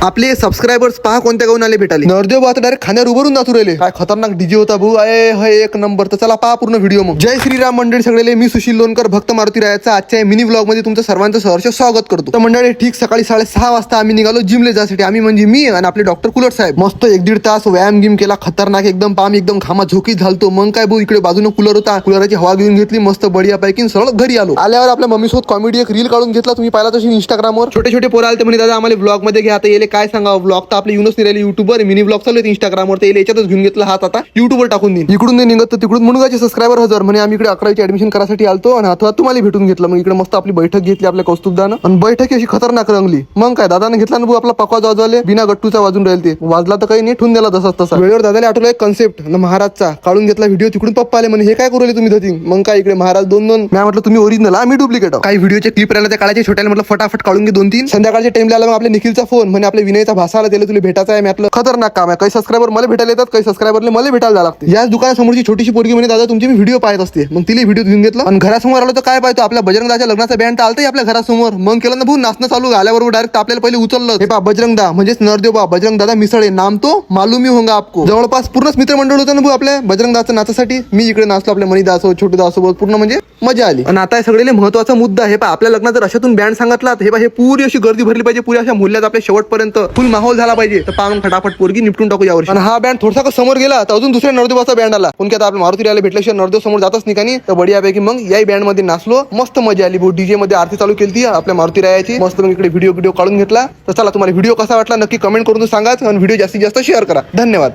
आपले सबस्क्रायबर्स पहा कोणत्या गावून आले भेटाले. नरदेव आता डायरेक्ट खाण्यावर उभारून नाचू राहिले. काय खतरनाक डीजे होता भाऊ. एक नंबर. तर चला पहा पूर्ण व्हिडिओ मग. जय श्रीराम मंडळी सगळे. मी सुशील लोणकर भक्त मारुती रायाचा आजच्या मिनी व्लॉग मध्ये तुमचं सर्वांचं सहर्ष स्वागत करतो. तर मंडळी ठीक सकाळी 6:30 वाजता आम्ही निघालो जिमला जायसाठी. आम्ही म्हणजे मी आणि आपले डॉक्टर कुलट साहेब. मस्त 1-1.5 तास व्यायाम गिम केला. खतरनाक एकदम. पाम एकदम घामा झोकी झालतो. मग काय भाऊ इकडे बाजूने कूलर होता. कूलरची हवा घेऊन घेतली मस्त बढिया पैकी. सरळ घरी आलो. आल्यावर आपल्या मम्मी सोबत कॉमेडी एक रील काढून घेतला. तुम्ही पाहिला तशी इंस्टाग्रामवर. छोटे छोटे पोरं आले म्हणे दादा आम्हाला ब्लॉग मध्ये घ्या. आता येले काय सांगा ब्लॉग तर आपले युनस निराले युट्यूबवर मिनी ब्लॉग चालू आहेत इंस्टाग्रामवर. ते याच्यातच घेऊन घेतला हात आता युट्यूबवर टाकून देईन. इकडून नाही निघत तर तिकडून मुनगाचे सबस्क्रायबर 1000 म्हणे. आम्ही इकडे 11वीची ऍडमिशन करायसाठी आलतो आणि हातात तुम्हाला भेटून घेतलं. मग इकडे मस्त आपली बैठक घेतली आपल्या कौस्तुभदानं आणि बैठक अशी खतरनाक रंगली. मग काय दादाने घेतला ना भाऊ आपला पकवा वाजवले बिना गट्टूचा वाजून राहील. ते वाजला तर काही नाही ठेवून दिला तसाच तसा. वेळेवर दादाला आठवलं एक कन्सेप्ट महाराजचा काढून घेतला व्हिडिओ. तिकडून पप्पा आले म्हणे हे काय करू तुम्ही धतिंग. मग काय इकडे महाराज 2-2. मी म्हटलं तुम्ही ओरिजिनल आम्ही डुप्लिकेट. काही व्हिडिओचे क्लिप राहिला त्या काळाचे छोट्याला म्हटलं फटाफट काढून घे 2-3. संध्याकाळच्या टाइमला आला मग आपल्या निखिलचा फोन म्हणे आपल्या विनयचा भाषा आला त्याला तुला भेटायचा आहे. मी आपलं खतरनाक काम आहे. काही सबस्क्रायबर मला भेटायला येतात काही सबस्क्रायबरले मला भेटायला जावं लागते. याच दुकानासमोरची छोटीशी पोरगी म्हणे दादा तुमची मी व्हिडिओ पाहत असते. मग तिला व्हिडिओ घेऊन घेतला आणि घरासमोर आलो तर काय पाहतो आपल्या बजरंगदाच्या लग्नाचा बँड तर आलता आपल्या घरासमोर. मग केलं ना भाऊ नाचणं चालू आल्याबरोबर डायरेक्ट आपल्याला पहिले उचललं. हे पा बजरंगदा म्हणजेच नरदेव बा बजरंग दादा मिसळे नाम तो मालूम ही होगा आपको. जवळपास पूर्णच मित्रमंडळ होतं ना भाऊ आपल्या बजरंगदाचं नाचासाठी. मी इकडे नाचलो आपल्या मणिदा असो छोटू दा असो पूर्ण म्हणजे मजा आली. आणि आता सगळे महत्वाचा मुद्दा हे पा आपल्या लग्नात जर अशातून बँड सांगितला हे पा हे पुरी अशी गर्दी भरली पाहिजे. पुरी अशा मूल्यात आपल्या शेवटपर्यंत फुल माहोल झाला पाहिजे. तर पाहून फटाफट पोरगी निपटून टाकू यावर्षी. आणि हा बँड थोडासा समोर गेला तर अजून दुसऱ्या नरदेवाचा बँड आला. पण की आता आपल्या मारुती रायाला भेटल्याशिवाय नरदेव समोर जातच नाही का नाही. तर बढियापैकी मग याही बँड मध्ये नाचलो. मस्त मजा आली भाऊ. डीजे मध्ये आरती चालू केली आपल्या मारुती रायाची. मस्त मग इकडे व्हिडिओ काढून घेतला. तर चला तुम्हाला व्हिडिओ कसा वाटला नक्की कमेंट करून सांगा आणि व्हिडिओ जास्तीत जास्त शेअर करा. धन्यवाद.